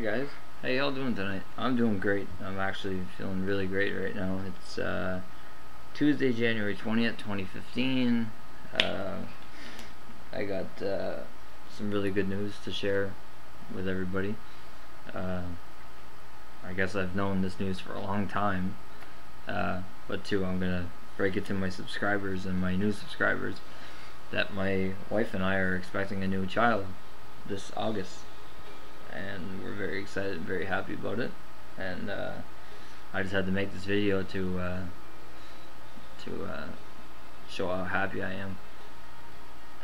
Guys, how y'all doing tonight? I'm doing great. I'm actually feeling really great right now. It's Tuesday, January 20th, 2015. I got some really good news to share with everybody. I guess I've known this news for a long time, but too, I'm gonna break it to my subscribers and my new subscribers that my wife and I are expecting a new child this August, and we're very excited and very happy about it. And I just had to make this video to show how happy I am.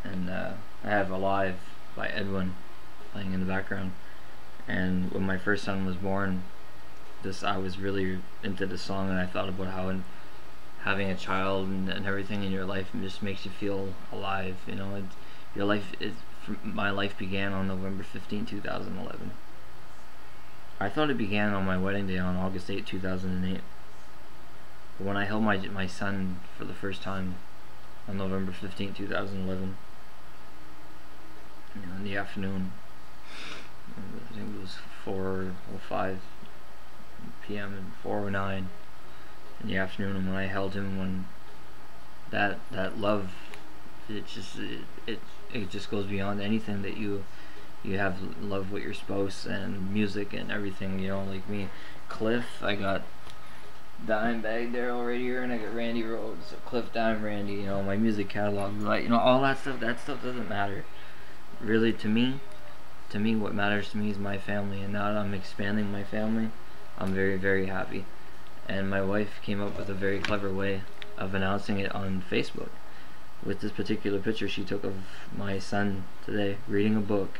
And I have Alive by Edwin playing in the background. And when my first son was born, I was really into this song, and I thought about how having a child and everything in your life just makes you feel alive. You know, your life is. My life began on November 15, 2011. I thought it began on my wedding day on August 8, 2008. But when I held my son for the first time on November 15, 2011, in the afternoon, I think it was 4:05 p.m. and 4:09 in the afternoon, and when I held him, when that love, it just goes beyond anything that you have. Love with your spouse and music and everything, you know. Like me, Cliff, I got Dimebag Daryl right here, and I got Randy Rhodes, so Cliff, Dime, Randy, you know, my music catalog, like, you know, all that stuff doesn't matter really to me. What matters to me is my family, and now that I'm expanding my family, I'm very, very happy. And my wife came up with a very clever way of announcing it on Facebook with this particular picture she took of my son today reading a book,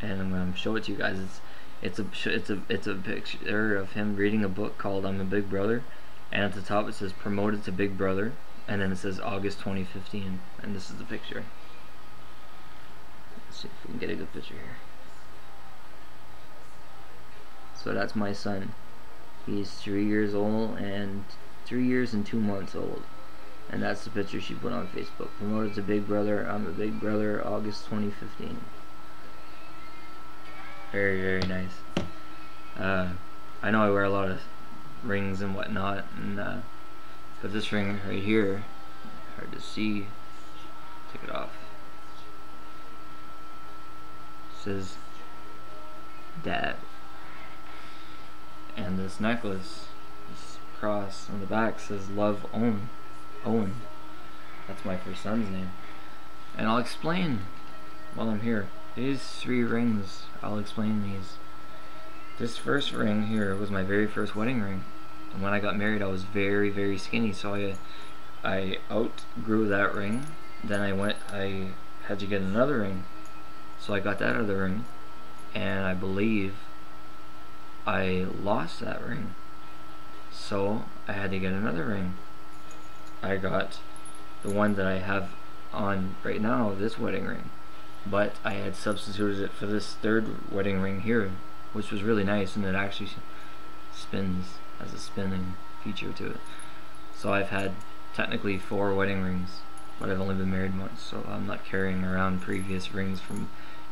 and I'm gonna show it to you guys. It's a picture of him reading a book called I'm a Big Brother, and at the top it says promoted to Big Brother, and then it says August 2015, and this is the picture. Let's see if we can get a good picture here. So that's my son. He's 3 years old, and 3 years and 2 months old. And that's the picture she put on Facebook. Promoted to Big Brother, I'm a Big Brother, August 2015. Very, very nice. I know I wear a lot of rings and whatnot, and but this ring right here, hard to see. Take it off. It says Dad. And this necklace, this cross on the back, says Love Owen. That's my first son's name. And I'll explain while I'm here. These 3 rings, I'll explain these. This first ring here was my very first wedding ring. And when I got married, I was very, very skinny, so I outgrew that ring. Then I had to get another ring. So I got that other ring, and I believe I lost that ring. So I had to get another ring. I got the one that I have on right now, this wedding ring, but I had substituted it for this third wedding ring here, which was really nice, and it actually spins, has a spinning feature to it. So I've had technically 4 wedding rings, but I've only been married once, so I'm not carrying around previous rings from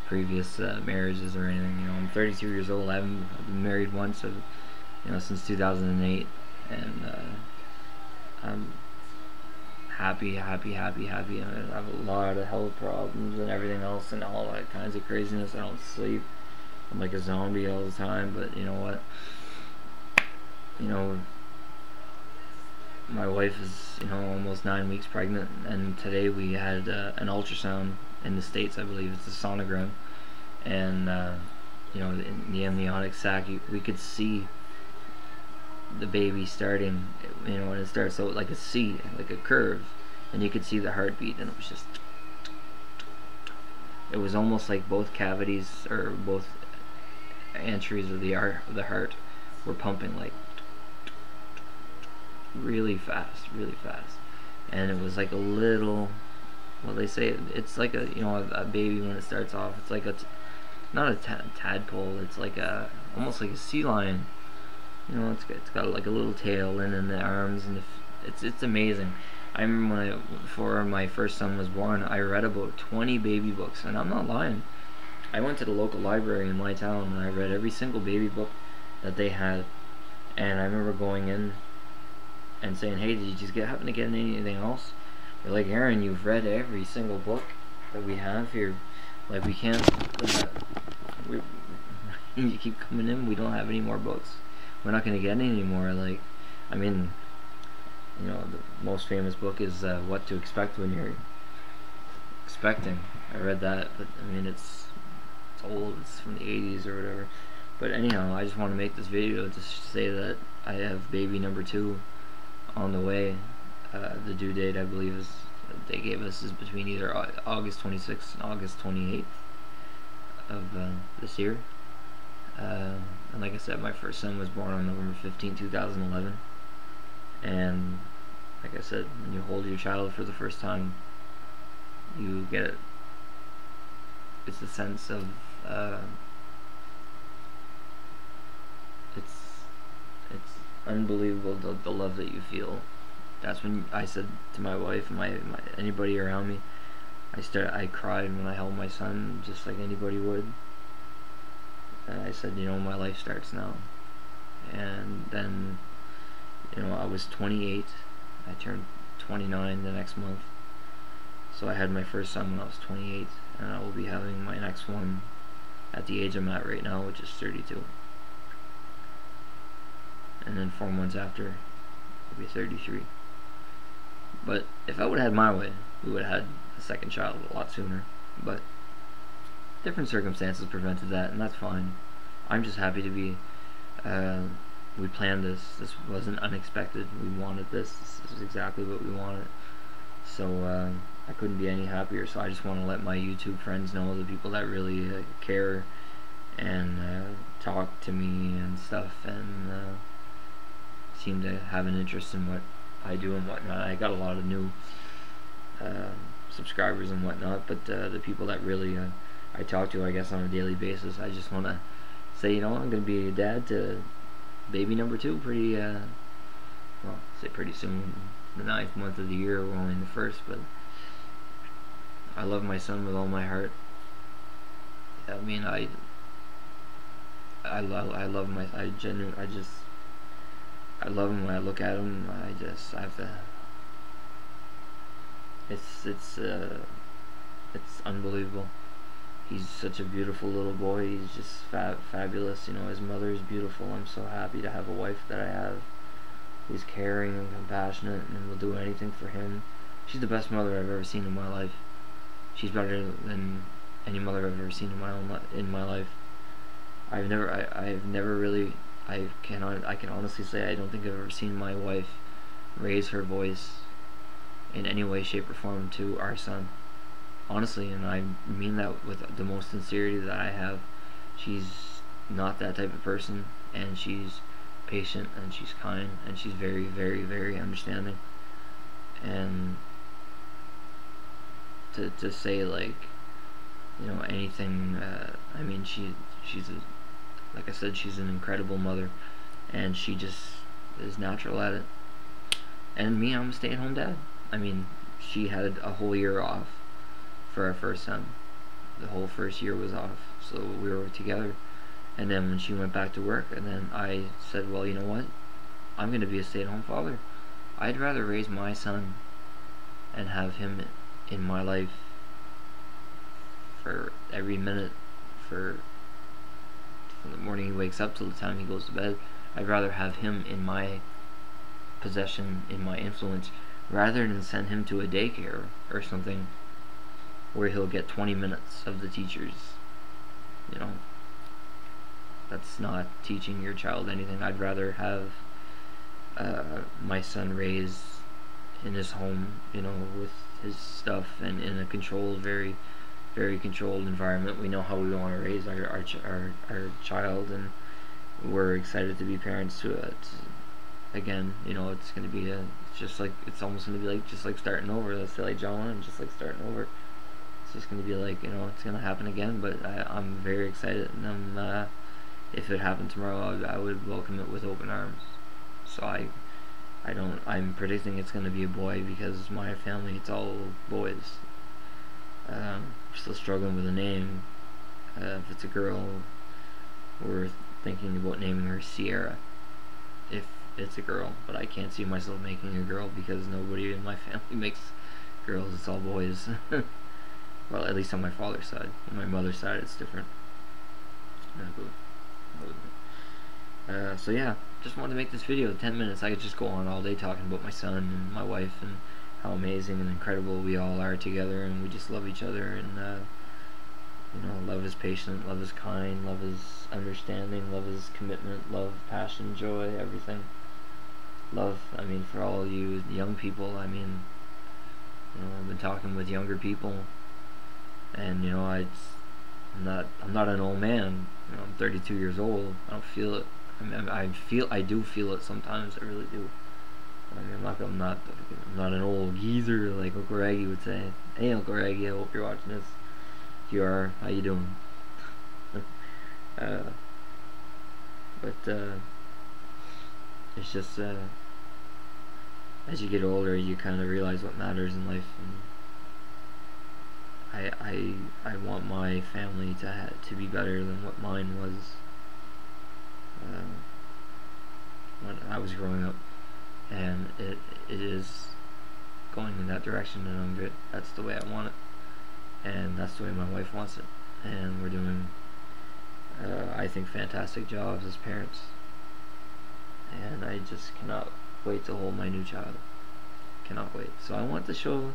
previous marriages or anything. You know, I'm 32 years old. I've been married once, since 2008, and I'm happy. I have a lot of health problems and everything else and all that kinds of craziness. I don't sleep. I'm like a zombie all the time, but you know what? You know, my wife is, almost 9 weeks pregnant, and today we had an ultrasound in the States, I believe it's a sonogram, and in the amniotic sac, we could see the baby starting, when it starts out like a C, like a curve, and you could see the heartbeat, and it was almost like both cavities, or both entries of the heart were pumping like really fast, and it was like a little, well, they say it's like a baby when it starts off, it's like not a tadpole, it's like almost like a sea lion. It's got like a little tail and then the arms, and it's amazing. I remember before my first son was born, I read about 20 baby books, and I'm not lying. I went to the local library in my town and I read every single baby book that they had. And I remember going in and saying, "Hey, did you just happen to get anything else?" They're like, "Aaron, you've read every single book that we have here. Like, we can't. We, you keep coming in. We don't have any more books. We're not gonna get any more." Like, I mean, you know, the most famous book is What to Expect When You're Expecting. I read that, but I mean, it's old. It's from the 80s or whatever. But anyhow, I just want to make this video to say that I have baby number 2 on the way. The due date, I believe, is they gave us is between either August 26th and August 28th of this year. And like I said, my first son was born on November 15, 2011. And like I said, when you hold your child for the first time, you get it. It's a sense of it's unbelievable the love that you feel. That's when I said to my wife, anybody around me, I cried when I held my son, just like anybody would. And I said, you know, my life starts now. And then, you know, I was 28. I turned 29 the next month. So I had my first son when I was 28, and I will be having my next one at the age I'm at right now, which is 32. And then 4 months after, I'll be 33. But if I would have had my way, we would have had a second child a lot sooner. But different circumstances prevented that, and that's fine. I'm just happy to be, we planned this. This wasn't unexpected. We wanted this. This is exactly what we wanted. So I couldn't be any happier. So I just want to let my YouTube friends know, the people that really care and talk to me and stuff, and seem to have an interest in what I do and whatnot. I got a lot of new subscribers and whatnot, but the people that really I talk to, I guess, on a daily basis, I just want to say, you know, I'm going to be a dad to baby number 2 pretty, well, say pretty soon, the 9th month of the year. We're only in the 1st, but I love my son with all my heart. I mean, I love my, I love him. When I look at him, I have to, it's unbelievable. He's such a beautiful little boy. He's just fabulous. You know, his mother is beautiful. I'm so happy to have a wife that I have who's caring and compassionate and will do anything for him. She's the best mother I've ever seen in my life. She's better than any mother I've ever seen in my life. I've never really, I can honestly say I don't think I've ever seen my wife raise her voice in any way, shape, or form to our son. Honestly, and I mean that with the most sincerity that I have. She's not that type of person, and she's patient, and she's kind, and she's very, very, very understanding. And to say, like, you know, anything, I mean, she's like I said, she's an incredible mother, and she just is natural at it. And me, I'm a stay-at-home dad. I mean, she had a whole year off for our first son. The whole first year was off, so we were together. And then when she went back to work, and then I said, well, you know what, I'm going to be a stay-at-home father. I'd rather raise my son and have him in my life for every minute, from the morning he wakes up till the time he goes to bed. I'd rather have him in my possession, in my influence, rather than send him to a daycare or something where he'll get 20 minutes of the teachers. You know, that's not teaching your child anything. I'd rather have my son raised in his home, you know, with his stuff, and in a controlled, very, very controlled environment. We know how we want to raise our child, and we're excited to be parents to it. Again, you know, it's going to be it's almost going to be like just like starting over. Let's say like John Lennon, just like starting over. It's just going to be like, you know, it's going to happen again. But I'm very excited, and if it happened tomorrow, I would welcome it with open arms. So I'm predicting it's going to be a boy, because my family, it's all boys. Still struggling with a name. If it's a girl, we're thinking about naming her Sierra. If it's a girl, but I can't see myself making a girl because nobody in my family makes girls. It's all boys. Well, at least on my father's side. On my mother's side, it's different. So yeah, just wanted to make this video 10 minutes. I could just go on all day talking about my son and my wife and how amazing and incredible we all are together, and we just love each other, and you know, love is patient, love is kind, love is understanding, love is commitment, love, passion, joy, everything. Love, I mean, for all you young people, I mean, you know, I've been talking with younger people, and you know, I'm not an old man. You know, I'm 32 years old. I don't feel it. I do feel it sometimes. I really do. I mean, I'm not an old geezer like Uncle Raggy would say. Hey, Uncle Raggy, I hope you're watching this. If you are, how you doing? It's just as you get older, you kind of realize what matters in life, and I want my family to be better than what mine was when I was growing up, and it is going in that direction, and I'm good. That's the way I want it, and that's the way my wife wants it, and we're doing I think fantastic jobs as parents, and I just cannot wait to hold my new child. Cannot wait. So I want to show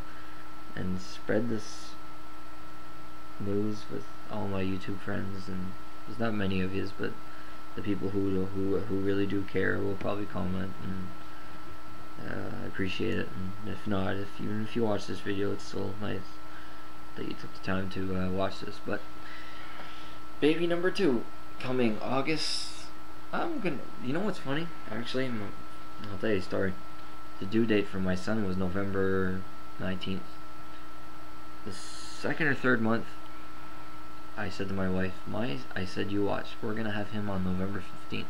and spread this news with all my YouTube friends, and there's not many of yous, but the people who really do care will probably comment, and I appreciate it. And if not, even if you watch this video, it's still nice that you took the time to watch this. But baby number 2 coming August. You know what's funny? Actually, I'll tell you a story. The due date for my son was November 19th. The second or third month, I said to my wife, I said, you watch, we're gonna have him on November 15th.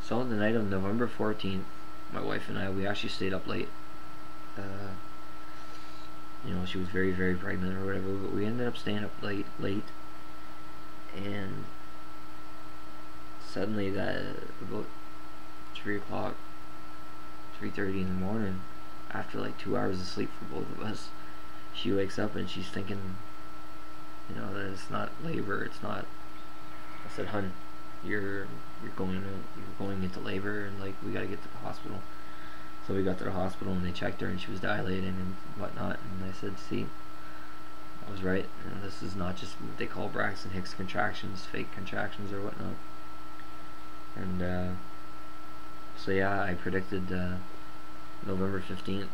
So the night of November 14th, my wife and I, we actually stayed up late. You know, she was very, very pregnant or whatever, but we ended up staying up late, and suddenly that about 3 o'clock, 3:30 in the morning, after like 2 hours of sleep for both of us, she wakes up and she's thinking, you know, that it's not labor, it's not. I said, hun, you're going into labor, and like, we gotta get to the hospital. So we got to the hospital and they checked her and she was dilating and whatnot, and I said, see, I was right, and this is not just what they call Braxton Hicks contractions, fake contractions or whatnot. And so yeah, I predicted November 15th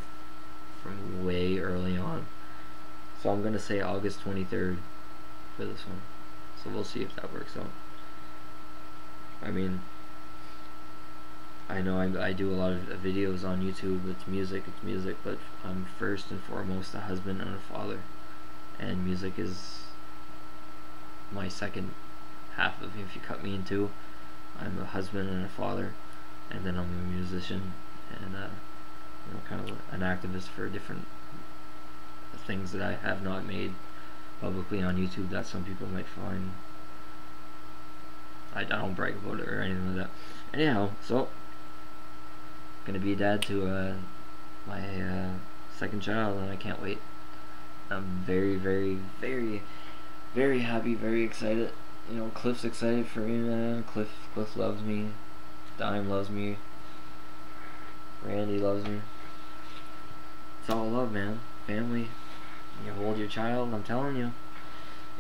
from way early on. So I'm gonna say August 23rd for this one. So we'll see if that works out. I mean, I know I do a lot of videos on YouTube. It's music, but I'm first and foremost a husband and a father, and music is my second half of, if you cut me in two. I'm a husband and a father, and then I'm a musician, and you know, kind of an activist for different things that I have not made publicly on YouTube that some people might find. I don't brag about it or anything like that. Anyhow, so gonna be a dad to my second child, and I can't wait. I'm very, very, very, very happy, very excited. You know, Cliff's excited for me, man. Cliff loves me. Dime loves me. Randy loves me. It's all love, man. Family. You hold your child. I'm telling you,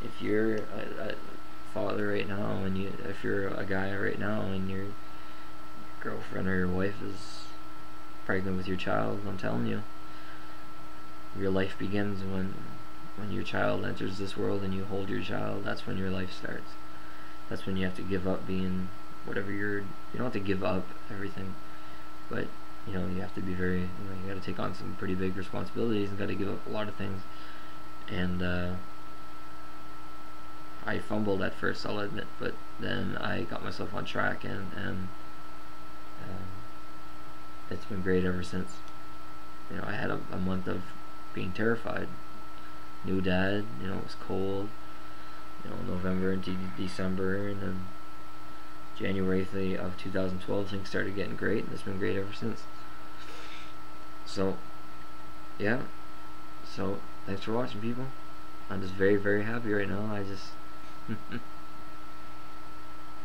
if you're a father right now, and if you're a guy right now, and your girlfriend or your wife is pregnant with your child, I'm telling you, your life begins when your child enters this world and you hold your child. That's when your life starts. That's when you have to give up being whatever you don't have to give up everything, but you know, you have to be very, you know, you got to take on some pretty big responsibilities and got to give up a lot of things. And I fumbled at first, I'll admit, but then I got myself on track, and it's been great ever since. You know, I had a month of being terrified. New dad, you know, it was cold. November into December, and then January of 2012 things started getting great, and it's been great ever since. So yeah, so thanks for watching, people. I'm just very, very happy right now. I just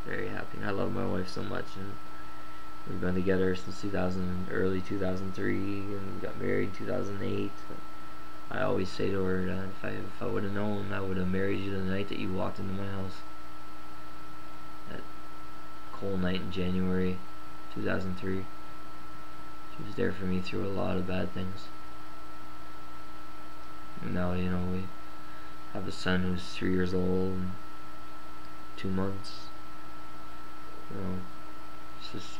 very happy. I love my wife so much, and we've been together since early 2003, and got married in 2008. I always say to her that if I would have known, I would have married you the night that you walked into my house. That cold night in January 2003. She was there for me through a lot of bad things. And now, you know, we have a son who's 3 years old and 2 months. You know, it's just,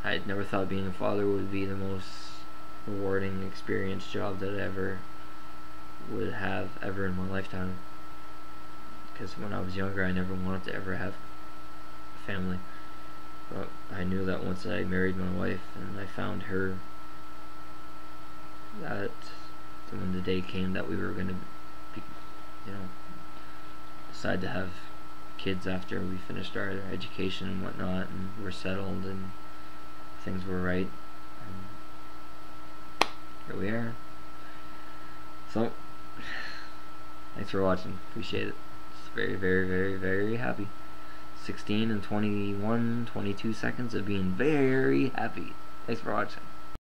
I never thought being a father would be the most rewarding experience job that I ever would have ever in my lifetime. Because when I was younger, I never wanted to ever have a family. But I knew that once I married my wife and I found her, that when the day came that we were going to be, you know, decide to have kids after we finished our education and whatnot, and we're settled and things were right, here we are. So thanks for watching, appreciate it. Just very, very, very, very happy. 16 and 22 seconds of being very happy. Thanks for watching.